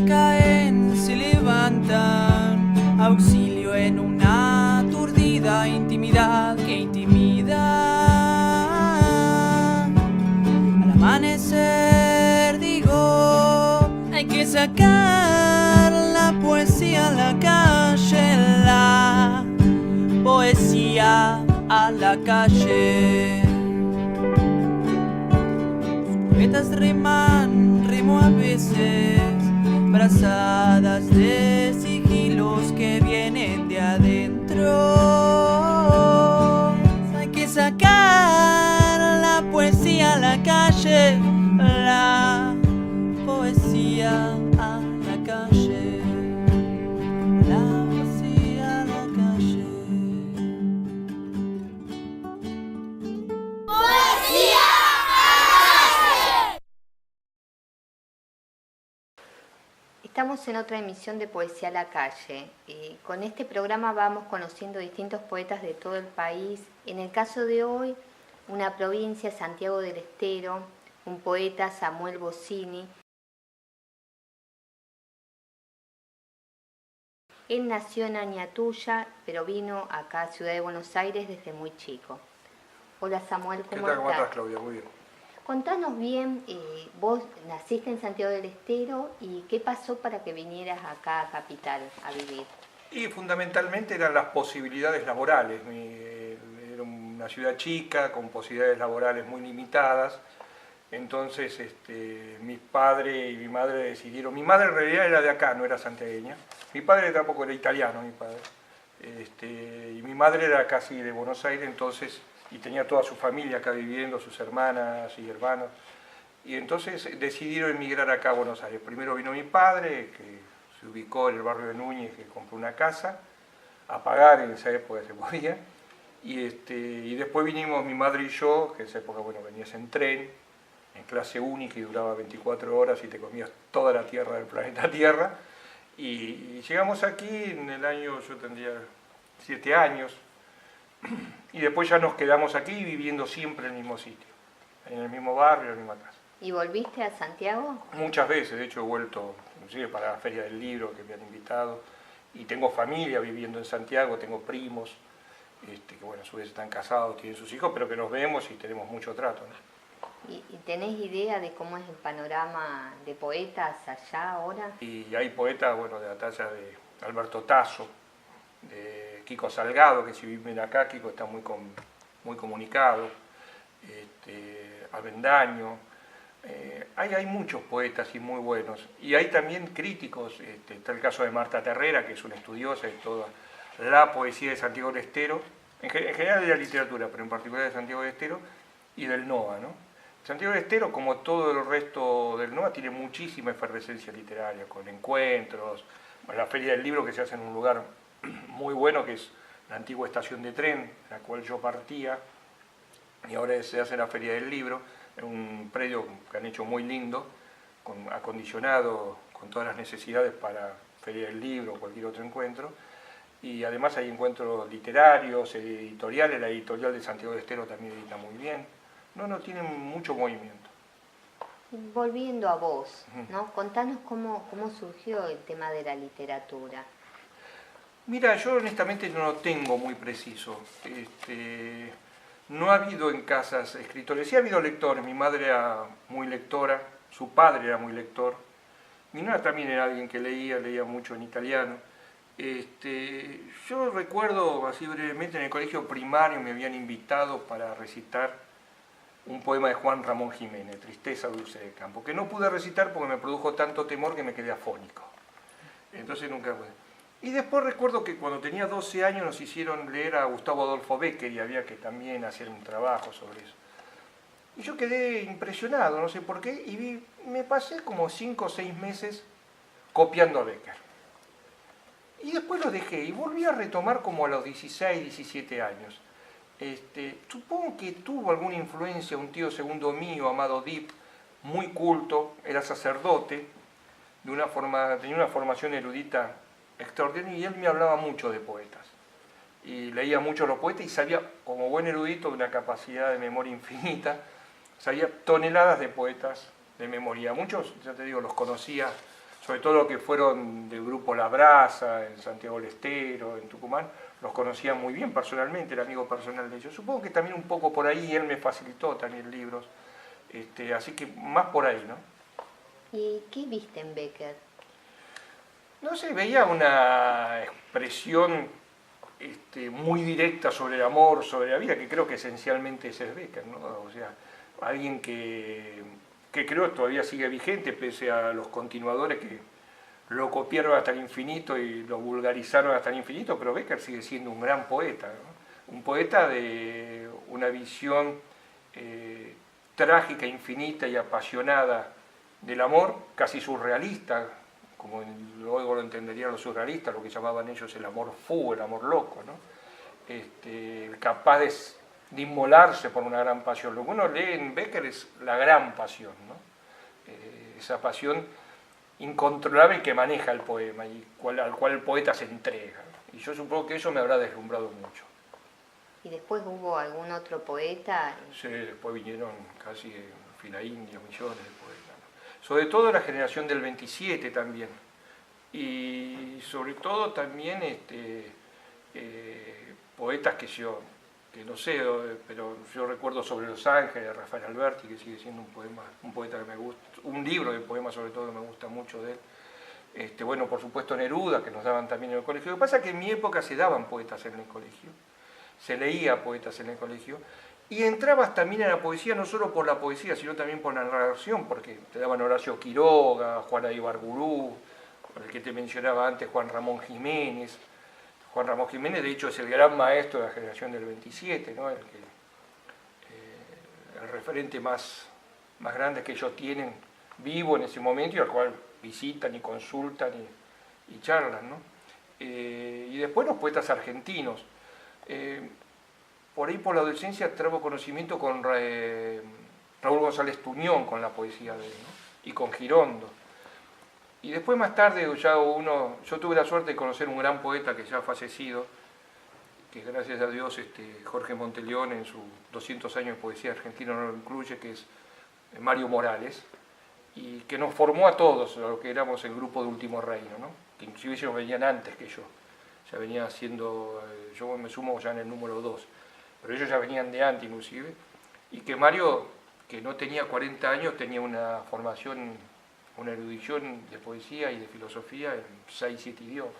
caen, se levantan, auxilio en una aturdida intimidad que intimida. Al amanecer digo, hay que sacar la poesía a la calle, la poesía a la calle. Los poetas rimo a veces, brazadas de sigilos que vienen de adentro. Hay que sacar la poesía a la calle, la poesía a la calle, la poesía a la calle. Estamos en otra emisión de Poesía a la Calle. Con este programa vamos conociendo distintos poetas de todo el país. En el caso de hoy, una provincia, Santiago del Estero, un poeta, Samuel Bossini. Él nació en Añatuya, pero vino acá a Ciudad de Buenos Aires desde muy chico. Hola Samuel, ¿cómo estás? ¿Cómo estás, Claudia? Muy bien. Contanos bien, vos naciste en Santiago del Estero y qué pasó para que vinieras acá a Capital a vivir. Y fundamentalmente eran las posibilidades laborales. Era una ciudad chica, con posibilidades laborales muy limitadas. Entonces mi padre y mi madre decidieron... Mi madre en realidad era de acá, no era santiagueña. Mi padre tampoco era italiano, mi padre. Y mi madre era casi de Buenos Aires, entonces... y tenía toda su familia acá viviendo, sus hermanas y hermanos, y entonces decidieron emigrar acá a Buenos Aires. Primero vino mi padre, que se ubicó en el barrio de Núñez, que compró una casa, a pagar, en esa época se podía, y después vinimos mi madre y yo, que en esa época, bueno, venías en tren, en clase única y duraba 24 horas y te comías toda la tierra del planeta Tierra, y llegamos aquí en el año, yo tendría 7 años, y después ya nos quedamos aquí viviendo siempre en el mismo sitio, en el mismo barrio, en la misma casa. ¿Y volviste a Santiago? Muchas veces, de hecho he vuelto, inclusive para la Feria del Libro que me han invitado, y tengo familia viviendo en Santiago, tengo primos, que bueno, a su vez están casados, tienen sus hijos, pero que nos vemos y tenemos mucho trato, ¿no? ¿Y tenés idea de cómo es el panorama de poetas allá ahora? Y hay poetas, bueno, de la talla de Alberto Tasso, de Kiko Salgado, que si viven acá, Kiko está muy comunicado, Avendaño, hay muchos poetas y muy buenos, y hay también críticos, está el caso de Marta Terrera, que es una estudiosa de toda la poesía de Santiago del Estero, en general de la literatura, pero en particular de Santiago del Estero y del NOA, ¿no? Santiago del Estero, como todo el resto del NOA, tiene muchísima efervescencia literaria, con encuentros, la Feria del Libro que se hace en un lugar muy bueno, que es la antigua estación de tren, en la cual yo partía, y ahora se hace la Feria del Libro, en un predio que han hecho muy lindo, acondicionado con todas las necesidades para Feria del Libro o cualquier otro encuentro, y además hay encuentros literarios, editoriales, la editorial de Santiago del Estero también edita muy bien, no tienen mucho movimiento. Volviendo a vos, ¿no? Contanos cómo surgió el tema de la literatura. Mira, yo honestamente no lo tengo muy preciso. No ha habido en casas escritores, sí ha habido lectores. Mi madre era muy lectora, su padre era muy lector. Mi nona también era alguien que leía mucho en italiano. Yo recuerdo, así brevemente, en el colegio primario me habían invitado para recitar un poema de Juan Ramón Jiménez, Tristeza dulce de campo, que no pude recitar porque me produjo tanto temor que me quedé afónico. Entonces nunca pude. Y después recuerdo que cuando tenía 12 años nos hicieron leer a Gustavo Adolfo Bécquer y había que también hacer un trabajo sobre eso. Y yo quedé impresionado, no sé por qué, y me pasé como 5 o 6 meses copiando a Bécquer. Y después lo dejé y volví a retomar como a los 16, 17 años. Supongo que tuvo alguna influencia un tío segundo mío, Amado Dip, muy culto, era sacerdote, tenía una formación erudita extraordinaria, y él me hablaba mucho de poetas. Y leía mucho los poetas y sabía, como buen erudito, de una capacidad de memoria infinita, sabía toneladas de poetas de memoria. Muchos, ya te digo, los conocía sobre todo los que fueron del grupo La Brasa, en Santiago del Estero, en Tucumán, los conocía muy bien personalmente, era amigo personal de ellos. Supongo que también un poco por ahí él me facilitó también libros, así que más por ahí, ¿no? ¿Y qué viste en Becker? No sé, veía una expresión muy directa sobre el amor, sobre la vida, que creo que esencialmente ese es Becker, ¿no? O sea, alguien que creo todavía sigue vigente, pese a los continuadores que lo copiaron hasta el infinito y lo vulgarizaron hasta el infinito, pero Becker sigue siendo un gran poeta, ¿no? Un poeta de una visión trágica, infinita y apasionada del amor, casi surrealista, como luego lo entenderían los surrealistas, lo que llamaban ellos el amor fou, el amor loco, ¿no? Capaz de inmolarse por una gran pasión. Lo que uno lee en Becker es la gran pasión, ¿no? Esa pasión incontrolable que maneja el poema y al cual el poeta se entrega. Y yo supongo que eso me habrá deslumbrado mucho. ¿Y después hubo algún otro poeta? Sí, después vinieron casi fila india, millones de poetas, ¿no? Sobre todo la generación del 27 también. Y sobre todo también poetas que no sé, pero yo recuerdo Sobre los Ángeles de Rafael Alberti, que sigue siendo un poeta que me gusta, un libro de poemas sobre todo que me gusta mucho de él. Bueno, por supuesto Neruda, que nos daban también en el colegio. Lo que pasa es que en mi época se daban poetas en el colegio, se leía poetas en el colegio, y entrabas también en la poesía no solo por la poesía, sino también por la narración, porque te daban Horacio Quiroga, Juana Ibarburu, el que te mencionaba antes, Juan Ramón Jiménez. Juan Ramón Jiménez, de hecho, es el gran maestro de la generación del 27, ¿no? El referente más grande que ellos tienen vivo en ese momento y al cual visitan y consultan y charlan, ¿no? Y después los poetas argentinos. Por ahí por la adolescencia traigo conocimiento con Raúl González Tuñón, con la poesía de él, ¿no? Y con Girondo. Y después más tarde yo tuve la suerte de conocer un gran poeta que ya ha fallecido, que gracias a Dios Jorge Monteleón en sus 200 años de poesía argentina no lo incluye, que es Mario Morales, y que nos formó a todos, los que éramos el grupo de Último Reino, ¿no? Que inclusive ellos venían antes que yo, ya venía haciendo, yo me sumo ya en el número 2, pero ellos ya venían de antes inclusive, y que Mario, que no tenía 40 años, tenía una formación, una erudición de poesía y de filosofía en 6-7 idiomas.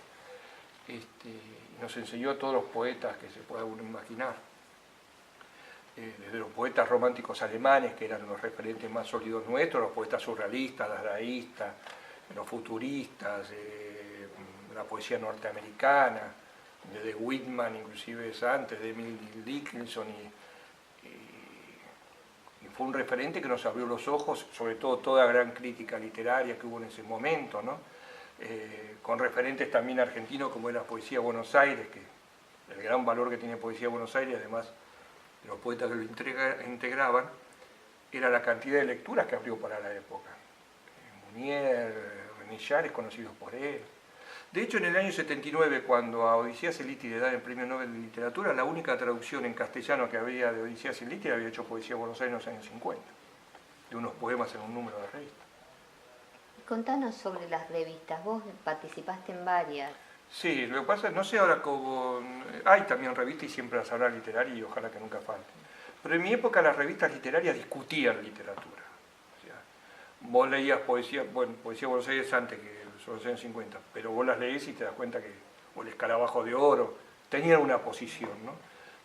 Nos enseñó a todos los poetas que se pueda uno imaginar. Desde los poetas románticos alemanes, que eran los referentes más sólidos nuestros, los poetas surrealistas, dadaístas, los futuristas, la poesía norteamericana, de Whitman, inclusive es antes, de Emily Dickinson, y fue un referente que nos abrió los ojos, sobre todo toda gran crítica literaria que hubo en ese momento, ¿no? Con referentes también argentinos como era Poesía Buenos Aires, que el gran valor que tiene Poesía Buenos Aires, además de los poetas que lo integraban, era la cantidad de lecturas que abrió para la época. Munier, René Char, conocidos por él. De hecho, en el año 79, cuando a Odisías Eliti le dan el Premio Nobel de Literatura, la única traducción en castellano que había de Odisías Eliti había hecho Poesía Buenos Aires en los años 50, de unos poemas en un número de revista. Contanos sobre las revistas, vos participaste en varias. Sí, lo que pasa es, no sé ahora cómo... Hay también revistas y siempre las habrá literarias y ojalá que nunca falten. Pero en mi época las revistas literarias discutían literatura. O sea, vos leías poesía, bueno, Poesía Buenos Aires antes que son los años 50, pero vos las leés y te das cuenta que, o el Escarabajo de Oro, tenían una posición, ¿no?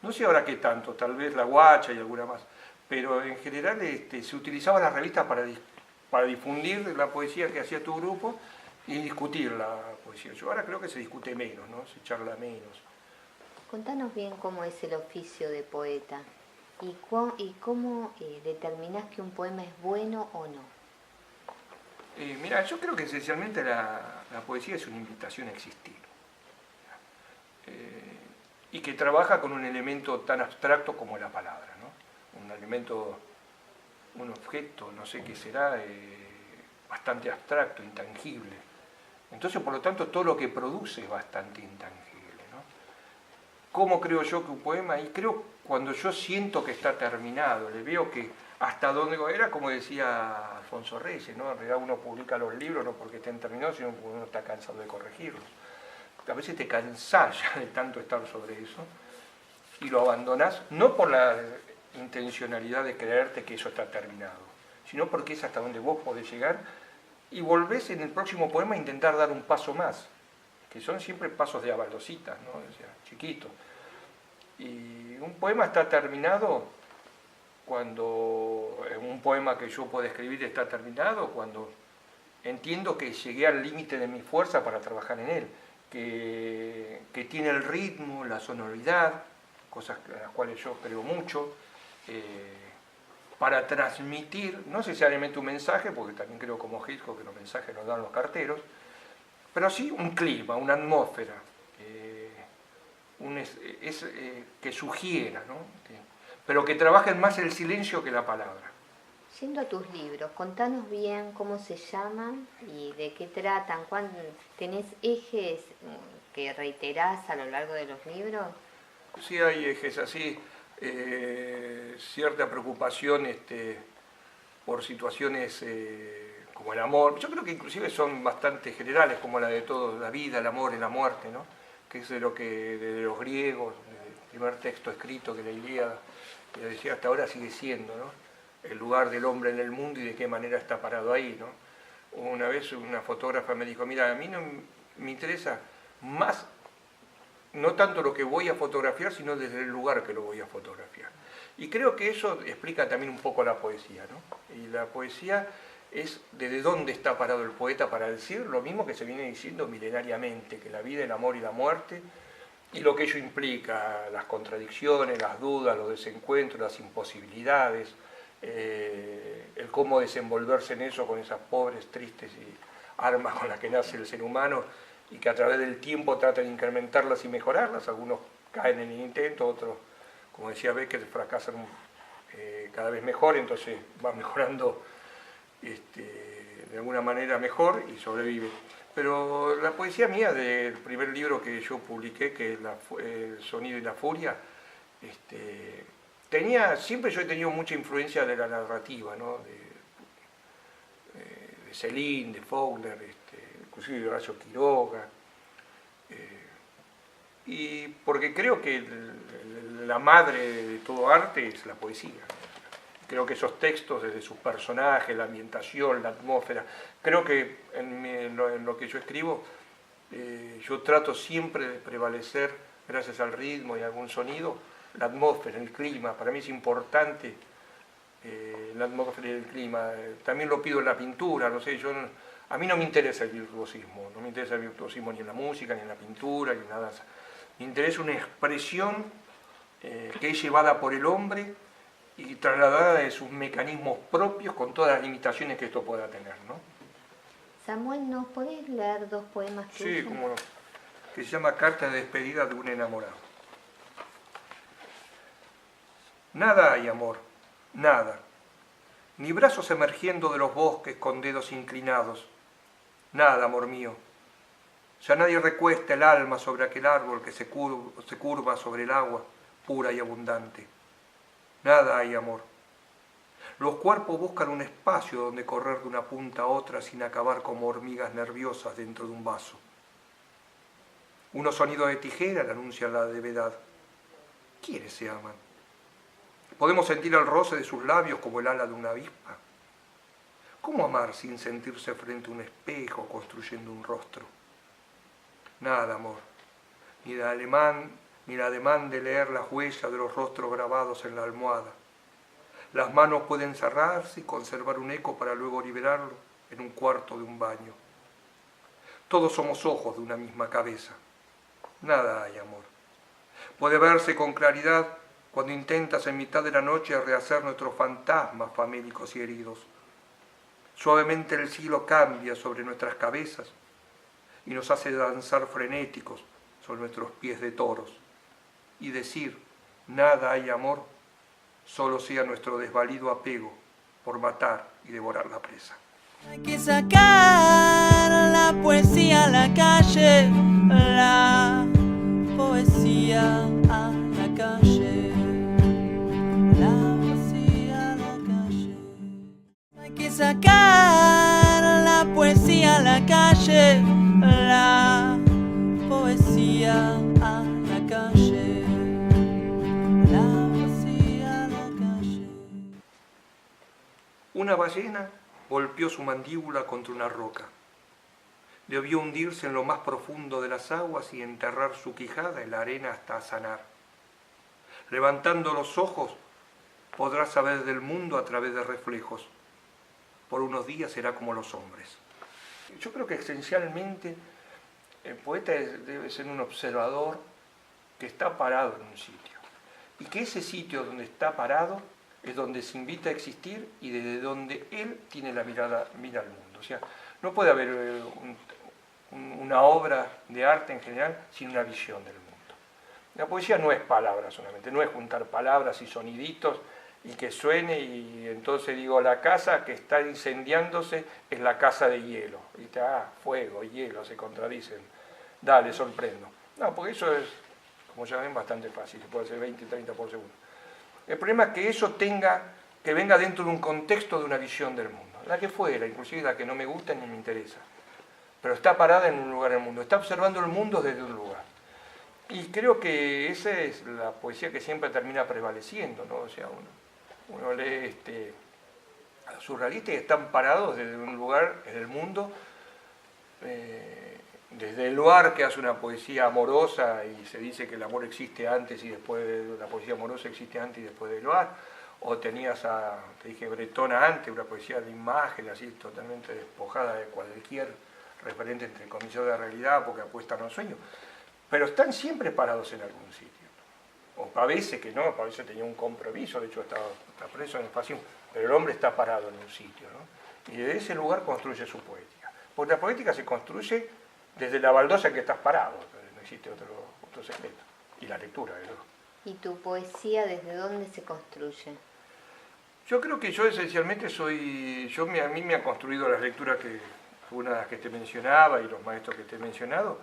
No sé ahora qué tanto, tal vez La Guacha y alguna más, pero en general se utilizaban las revistas para difundir la poesía que hacía tu grupo y discutir la poesía. Yo ahora creo que se discute menos, ¿no? Se charla menos. Contanos bien cómo es el oficio de poeta y cómo determinás que un poema es bueno o no. Mira, yo creo que esencialmente la poesía es una invitación a existir. Y que trabaja con un elemento tan abstracto como la palabra, ¿no? Un elemento, un objeto, no sé qué será, bastante abstracto, intangible. Entonces, por lo tanto, todo lo que produce es bastante intangible, ¿no? ¿Cómo creo yo que un poema? Y creo cuando yo siento que está terminado, le veo que hasta dónde era, como decía Alfonso Reyes, ¿no? En realidad uno publica los libros no porque estén terminados, sino porque uno está cansado de corregirlos. A veces te cansás ya de tanto estar sobre eso y lo abandonás, no por la intencionalidad de creerte que eso está terminado, sino porque es hasta donde vos podés llegar y volvés en el próximo poema a intentar dar un paso más, que son siempre pasos de baldositas, ¿no? O sea, chiquitos. Y un poema está terminado cuando, un poema que yo puedo escribir está terminado cuando entiendo que llegué al límite de mi fuerza para trabajar en él, que tiene el ritmo, la sonoridad, cosas en las cuales yo creo mucho, para transmitir, no necesariamente un mensaje, porque también creo como Hitchcock que los mensajes nos dan los carteros, pero sí un clima, una atmósfera, que sugiera, ¿no? Pero que trabajen más el silencio que la palabra. Yendo a tus libros, contanos bien cómo se llaman y de qué tratan. ¿Tenés ejes que reiterás a lo largo de los libros? Sí, hay ejes así, cierta preocupación por situaciones como el amor. Yo creo que inclusive son bastante generales, como la de todo, la vida, el amor y la muerte, ¿no? Que es de los griegos, el primer texto escrito que la Ilíada, que decía hasta ahora sigue siendo, ¿no? El lugar del hombre en el mundo y de qué manera está parado ahí, ¿no? Una vez una fotógrafa me dijo, mira, a mí no me interesa más, no tanto lo que voy a fotografiar, sino desde el lugar que lo voy a fotografiar. Y creo que eso explica también un poco la poesía, ¿no? Y la poesía es desde dónde está parado el poeta para decir lo mismo que se viene diciendo milenariamente, que la vida, el amor y la muerte, y lo que ello implica, las contradicciones, las dudas, los desencuentros, las imposibilidades, el cómo desenvolverse en eso con esas pobres, tristes armas con las que nace el ser humano y que a través del tiempo tratan de incrementarlas y mejorarlas. Algunos caen en el intento, otros, como decía Beckett, fracasan cada vez mejor, entonces van mejorando de alguna manera mejor y sobrevive. Pero la poesía mía del primer libro que yo publiqué, que es El sonido y la furia, siempre yo he tenido mucha influencia de la narrativa, ¿no? De Céline, de Faulkner, inclusive de Horacio Quiroga, y porque creo que la madre de todo arte es la poesía. Creo que esos textos, desde sus personajes, la ambientación, la atmósfera, creo que en lo que yo escribo, yo trato siempre de prevalecer, gracias al ritmo y a algún sonido, la atmósfera, el clima. Para mí es importante la atmósfera y el clima. También lo pido en la pintura, no sé, a mí no me interesa el virtuosismo, no me interesa el virtuosismo ni en la música, ni en la pintura, ni en nada. Me interesa una expresión que es llevada por el hombre y trasladada de sus mecanismos propios con todas las limitaciones que esto pueda tener, ¿no? Samuel, ¿nos podés leer 2 poemas tuyos? Sí, como no. Que se llama Carta de despedida de un enamorado. Nada hay, amor, nada. Ni brazos emergiendo de los bosques con dedos inclinados. Nada, amor mío. Ya nadie recuesta el alma sobre aquel árbol que se curva sobre el agua, pura y abundante. Nada hay, amor. Los cuerpos buscan un espacio donde correr de una punta a otra sin acabar como hormigas nerviosas dentro de un vaso. Unos sonidos de tijera le anuncian la levedad. ¿Quiénes se aman? Podemos sentir el roce de sus labios como el ala de una avispa. ¿Cómo amar sin sentirse frente a un espejo construyendo un rostro? Nada, amor, ni el ademán de leer las huellas de los rostros grabados en la almohada. Las manos pueden cerrarse y conservar un eco para luego liberarlo en un cuarto de un baño. Todos somos ojos de una misma cabeza. Nada hay, amor. Puede verse con claridad cuando intentas en mitad de la noche rehacer nuestros fantasmas famélicos y heridos. Suavemente el cielo cambia sobre nuestras cabezas y nos hace danzar frenéticos sobre nuestros pies de toros. Y decir, nada hay, amor, solo sea nuestro desvalido apego por matar y devorar la presa. Hay que sacar la poesía a la calle, la poesía a la calle, la poesía a la calle. una ballena golpeó su mandíbula contra una roca. Debió hundirse en lo más profundo de las aguas y enterrar su quijada en la arena hasta sanar. Levantando los ojos, podrá saber del mundo a través de reflejos. Por unos días será como los hombres. Yo creo que esencialmente el poeta debe ser un observador que está parado en un sitio. Y que ese sitio donde está parado es donde se invita a existir y desde donde él tiene la mirada, mira al mundo. O sea, no puede haber una obra de arte en general sin una visión del mundo. La poesía no es palabras solamente, no es juntar palabras y soniditos y que suene y entonces digo, la casa que está incendiándose es la casa de hielo. Y fuego, hielo, se contradicen. Dale, sorprendo. No, porque eso es, como ya ven, bastante fácil, se puede hacer 20, 30 por segundo. El problema es que eso que venga dentro de un contexto de una visión del mundo. La que fuera, inclusive la que no me gusta ni me interesa. Pero está parada en un lugar del mundo, está observando el mundo desde un lugar. Y creo que esa es la poesía que siempre termina prevaleciendo, ¿no? O sea, uno lee a los surrealistas y están parados desde un lugar en el mundo, desde Eluard, que hace una poesía amorosa y se dice que el amor existe antes y después, la poesía amorosa existe antes y después de Eluard, o tenías te dije, Bretona antes, una poesía de imagen, así totalmente despojada de cualquier referente entre comillas de la realidad, porque apuestan al sueño, pero están siempre parados en algún sitio. O a veces que no, a veces tenía un compromiso, de hecho está preso en el fascismo, pero el hombre está parado en un sitio, ¿no? Y desde ese lugar construye su poética. Porque la poética se construye desde la baldosa en que estás parado, no existe otro secreto. Y la lectura, ¿no? ¿Y tu poesía desde dónde se construye? Yo creo que yo esencialmente a mí me ha construido las lecturas una de las que te mencionaba y los maestros que te he mencionado,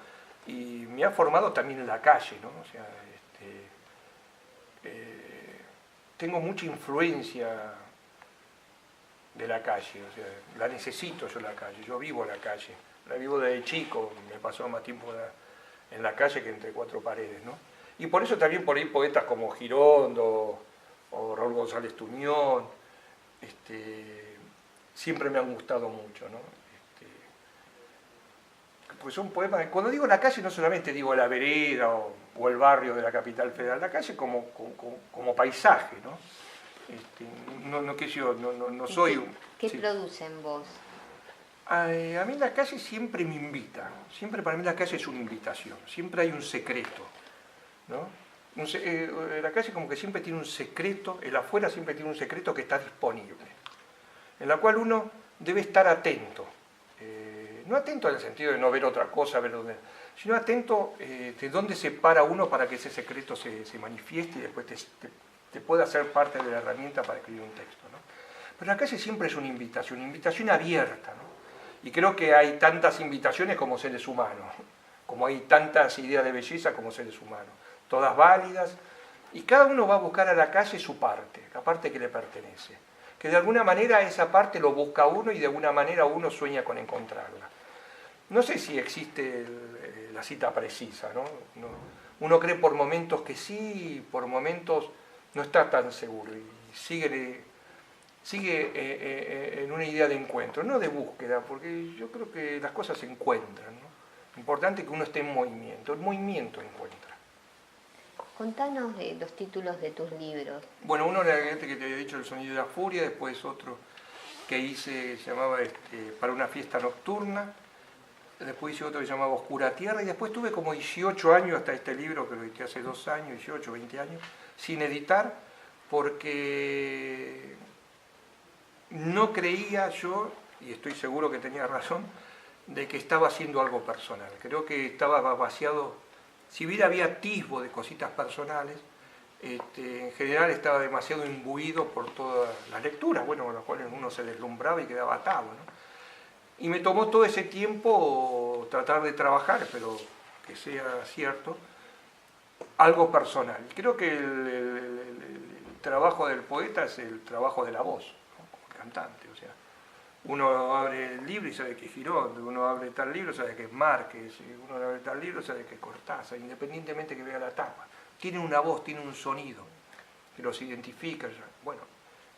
y me ha formado también en la calle, ¿no? O sea, tengo mucha influencia de la calle, o sea, la necesito yo la calle, yo vivo la calle, la vivo desde chico, me pasó más tiempo en la calle que entre cuatro paredes, ¿no? Y por eso también por ahí poetas como Girondo o Raúl González Tuñón, siempre me han gustado mucho, ¿no? Pues son poemas, cuando digo la calle no solamente digo la vereda o el barrio de la capital federal, la calle como paisaje, ¿no? No soy ¿Qué sí. produce en vos? A mí la calle siempre me invita, siempre para mí la calle es una invitación, siempre hay un secreto, ¿no? La calle como que siempre tiene un secreto, el afuera siempre tiene un secreto que está disponible, en la cual uno debe estar atento. No atento en el sentido de no ver otra cosa, sino atento de dónde se para uno para que ese secreto se manifieste y después te pueda ser parte de la herramienta para escribir un texto, ¿no? Pero la calle siempre es una invitación abierta, ¿no? Y creo que hay tantas invitaciones como seres humanos, como hay tantas ideas de belleza como seres humanos, todas válidas, y cada uno va a buscar a la calle su parte, la parte que le pertenece, que de alguna manera esa parte lo busca uno y de alguna manera uno sueña con encontrarla. No sé si existe la cita precisa, ¿no? Uno cree por momentos que sí, por momentos no está tan seguro y sigue en una idea de encuentro, no de búsqueda, porque yo creo que las cosas se encuentran, ¿no? Lo importante es que uno esté en movimiento, el movimiento encuentra. Contanos de los títulos de tus libros. Bueno, uno era este que te había dicho, El sonido de la furia, después otro que hice, se llamaba Para una fiesta nocturna, después hice otro que se llamaba Oscura Tierra, y después tuve como 18 años hasta este libro, que lo edité hace 2 años, 18, 20 años, sin editar, porque no creía yo, y estoy seguro que tenía razón, de que estaba haciendo algo personal. Creo que estaba vaciado, si bien había atisbo de cositas personales, en general estaba demasiado imbuido por todas las lecturas, bueno, con las cuales uno se deslumbraba y quedaba atado, ¿no? Y me tomó todo ese tiempo tratar de trabajar, pero que sea cierto, algo personal. Creo que el trabajo del poeta es el trabajo de la voz, ¿no? Como cantante, o sea, uno abre el libro y sabe que es Girondo, uno abre tal libro y sabe que es Márquez, uno abre tal libro y sabe que es Cortázar, independientemente que vea la tapa. Tiene una voz, tiene un sonido que los identifica. Bueno,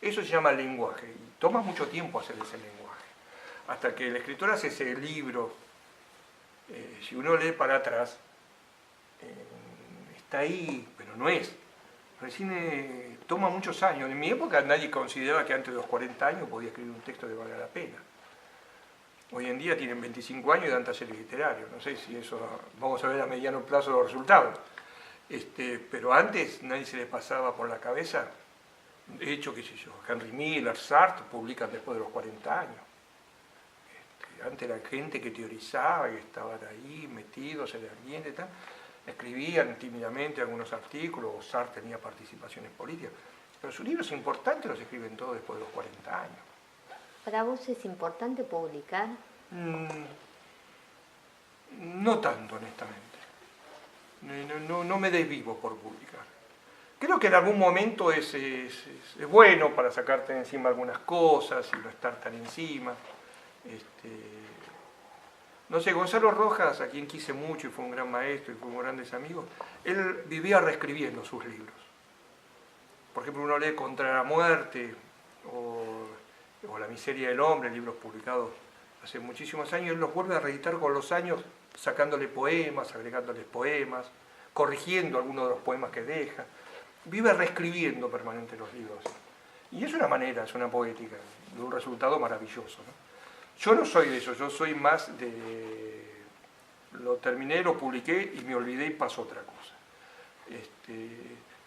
Eso se llama lenguaje, y toma mucho tiempo hacer ese lenguaje. Hasta que el escritor hace ese libro, si uno lee para atrás, está ahí, pero no es. Recién toma muchos años. En mi época nadie consideraba que antes de los 40 años podía escribir un texto que valga la pena. Hoy en día tienen 25 años y dan talleres literarios. No sé si eso, vamos a ver a mediano plazo los resultados. Pero antes nadie se les pasaba por la cabeza. De hecho, qué sé yo, Henry Miller, Sartre publican después de los 40 años. Antes era gente que teorizaba, que estaban ahí metidos en el ambiente y tal. Escribían tímidamente algunos artículos, Sartre tenía participaciones políticas. Pero sus libros importantes los escriben todos después de los 40 años. ¿Para vos es importante publicar? No tanto, honestamente. No me desvivo por publicar. Creo que en algún momento es bueno para sacarte de encima algunas cosas y no estar tan encima. No sé, Gonzalo Rojas, a quien quise mucho y fue un gran maestro y fuimos grandes amigos, él vivía reescribiendo sus libros. Por ejemplo, uno lee Contra la muerte o La miseria del hombre, libros publicados hace muchísimos años, él los vuelve a reeditar con los años, sacándole poemas, agregándoles poemas, corrigiendo algunos de los poemas que deja. Vive reescribiendo permanente los libros. Y es una manera, es una poética, de un resultado maravilloso, ¿no? Yo no soy de eso, yo soy más de... Lo terminé, lo publiqué y me olvidé y pasó otra cosa.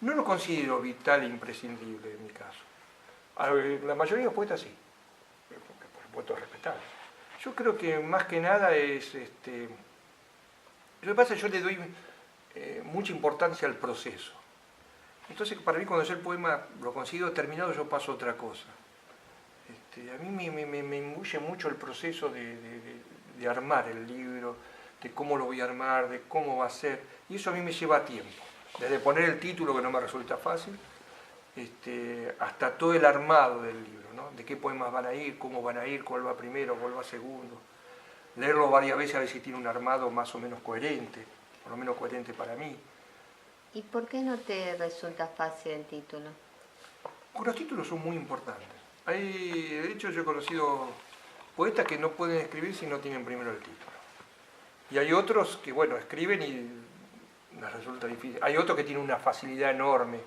No lo considero vital e imprescindible en mi caso. La mayoría de los poetas sí, porque por supuesto es respetable. Yo creo que más que nada es... Lo que pasa es que yo le doy mucha importancia al proceso. Entonces para mí cuando yo el poema lo considero terminado yo paso a otra cosa. A mí me imbuye mucho el proceso de armar el libro, de cómo lo voy a armar, de cómo va a ser, y eso a mí me lleva tiempo, desde poner el título que no me resulta fácil, hasta todo el armado del libro, ¿no? De qué poemas van a ir, cómo van a ir, cuál va primero, cuál va segundo, leerlo varias veces a ver si tiene un armado más o menos coherente, por lo menos coherente para mí. ¿Y por qué no te resulta fácil el título? Porque los títulos son muy importantes. De hecho, yo he conocido poetas que no pueden escribir si no tienen primero el título. Y hay otros que, bueno, escriben y les resulta difícil. Hay otros que tienen una facilidad enorme.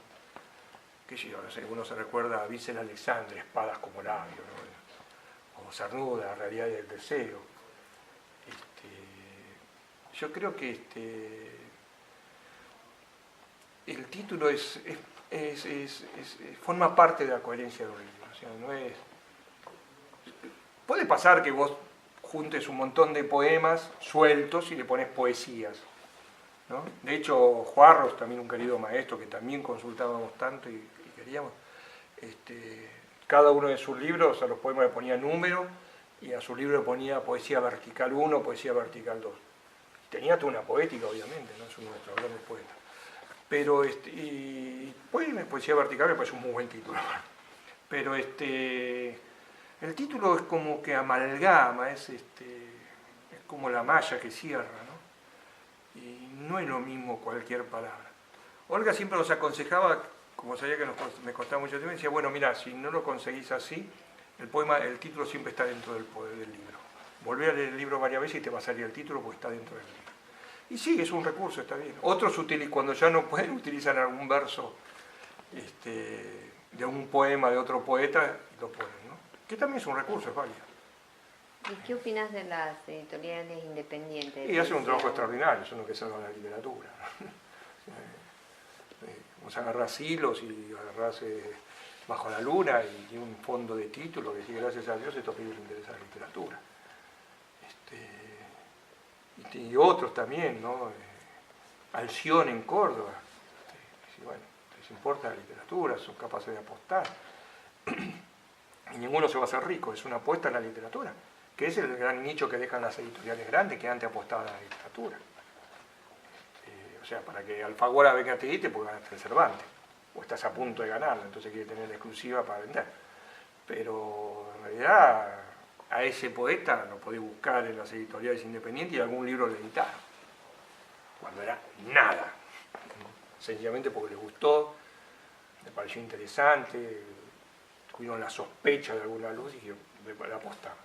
Que yo no sé, uno se recuerda a Vicente Alexandre, Espadas como labio, ¿no? O Cernuda, La realidad del deseo. Yo creo que el título forma parte de la coherencia de un libro. O sea, no es... Puede pasar que vos juntes un montón de poemas sueltos y le pones poesías, ¿no? De hecho, Juarros, también un querido maestro que también consultábamos tanto y queríamos, cada uno de sus libros, a los poemas le ponía número y a su libro le ponía poesía vertical 1, poesía vertical 2. Tenía toda una poética, obviamente, ¿no? Es uno de nuestros grandes poetas. Pero, y poesía vertical me parece un muy buen título. Pero el título es como que amalgama, es como la malla que cierra, ¿no? Y no es lo mismo cualquier palabra. Olga siempre nos aconsejaba, como sabía que me costaba mucho tiempo, decía, bueno, mira, si no lo conseguís así, el título siempre está dentro del libro. Volvé a leer el libro varias veces y te va a salir el título porque está dentro del libro. Y sí, es un recurso, está bien. Otros cuando ya no pueden utilizan algún verso de un poema de otro poeta y lo ponen, ¿no? Que también es un recurso, es válido. ¿Y qué opinas de las editoriales independientes? Y hacen un trabajo extraordinario, son los que salvan la literatura. Vos agarrás hilos y agarrás Bajo la Luna y tiene un fondo de título que dice gracias a Dios estos libros interesan a la literatura. Y otros también, ¿no? Alción en Córdoba. Bueno, les importa la literatura, son capaces de apostar. Y ninguno se va a hacer rico, es una apuesta en la literatura, que es el gran nicho que dejan las editoriales grandes que antes apostaban a la literatura. O sea, para que Alfaguara venga a te porque ganaste el Cervantes, o estás a punto de ganarlo, entonces quiere tener la exclusiva para vender. Pero en realidad a ese poeta lo podés buscar en las editoriales independientes y algún libro le editaron, cuando era nada, sencillamente porque le gustó, le pareció interesante, tuvieron la sospecha de alguna luz y yo le apostaba.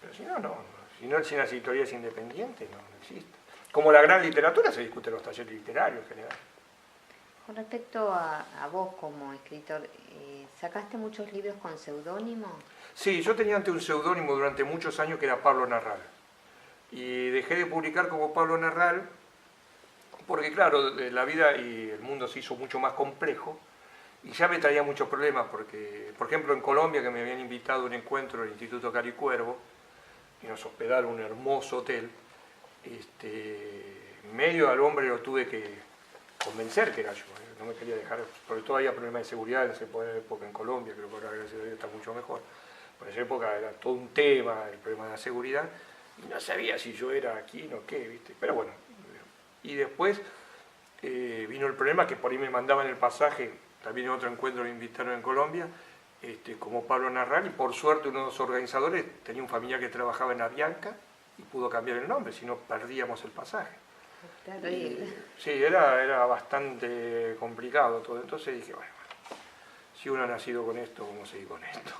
Pero si no, no. Si no, sin las editoriales independientes no existe. Como la gran literatura se discute en los talleres literarios en general. Con respecto a vos como escritor, ¿sacaste muchos libros con seudónimo? Sí, yo tenía ante un seudónimo durante muchos años que era Pablo Narral. Y dejé de publicar como Pablo Narral porque, claro, la vida y el mundo se hizo mucho más complejo y ya me traía muchos problemas porque, por ejemplo, en Colombia, que me habían invitado a un encuentro del Instituto Caricuervo y nos hospedaron en un hermoso hotel, medio al hombre lo tuve que convencer que era yo, no me quería dejar, sobre todo había problemas de seguridad en esa época en Colombia, creo que ahora gracias a Dios está mucho mejor. Por esa época era todo un tema el problema de la seguridad y no sabía si yo era aquí o qué, ¿viste? Pero bueno, y después vino el problema que por ahí me mandaban el pasaje, también en otro encuentro me invitaron en Colombia, como Pablo Narral, y por suerte uno de los organizadores tenía un familiar que trabajaba en Avianca y pudo cambiar el nombre, si no perdíamos el pasaje. Sí, era bastante complicado todo, entonces dije, bueno, si uno ha nacido con esto, ¿cómo seguir con esto?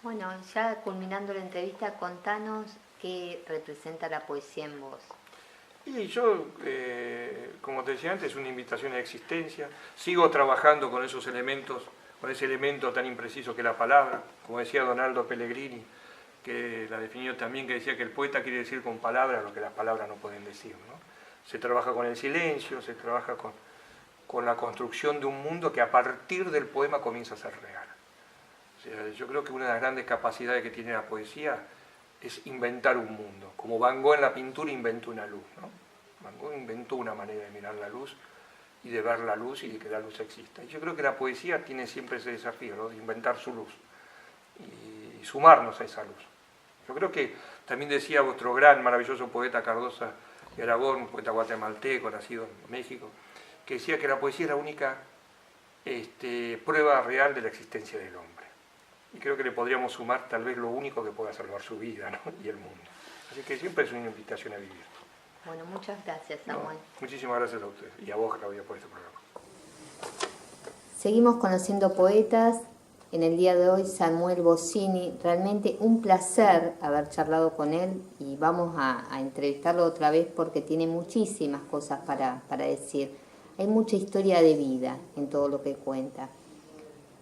Bueno, ya culminando la entrevista, contanos qué representa la poesía en vos. Y yo, como te decía antes, es una invitación a la existencia, sigo trabajando con esos elementos, con ese elemento tan impreciso que es la palabra, como decía Donaldo Pellegrini, que la definió también, que decía que el poeta quiere decir con palabras lo que las palabras no pueden decir, ¿no? Se trabaja con el silencio, se trabaja con la construcción de un mundo que a partir del poema comienza a ser real. O sea, yo creo que una de las grandes capacidades que tiene la poesía es inventar un mundo, como Van Gogh en la pintura inventó una luz, ¿no? Van Gogh inventó una manera de mirar la luz y de ver la luz y de que la luz exista. Y yo creo que la poesía tiene siempre ese desafío, ¿no? De inventar su luz y sumarnos a esa luz. Yo creo que también decía otro gran, maravilloso poeta Cardosa de Aragón, un poeta guatemalteco, nacido en México, que decía que la poesía es la única prueba real de la existencia del hombre. Y creo que le podríamos sumar tal vez lo único que pueda salvar su vida, ¿no? Y el mundo. Así que siempre es una invitación a vivir. Bueno, muchas gracias, Samuel. Muchísimas gracias a ustedes y a vos, Claudia, por este programa. Seguimos conociendo poetas. En el día de hoy, Samuel Bossini, realmente un placer haber charlado con él y vamos a entrevistarlo otra vez porque tiene muchísimas cosas para decir. Hay mucha historia de vida en todo lo que cuenta.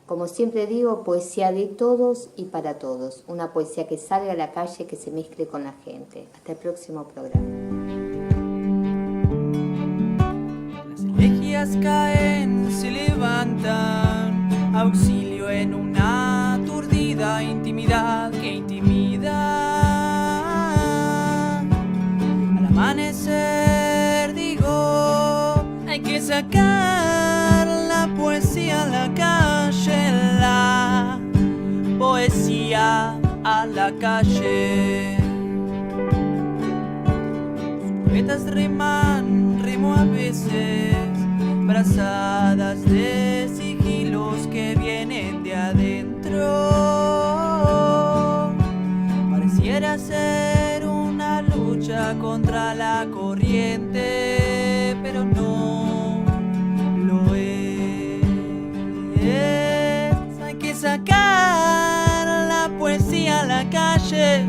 Como siempre digo, poesía de todos y para todos. Una poesía que salga a la calle, que se mezcle con la gente. Hasta el próximo programa. Las elegías caen, se levantan, auxilio en una aturdida intimidad que intimida. Al amanecer digo, hay que sacar la poesía a la calle, la poesía a la calle. Los poetas riman, rimo a veces, brazadas de sigilos que vienen de adentro. Pareciera ser una lucha contra la corriente, pero no lo es. Hay que sacar la poesía a la calle.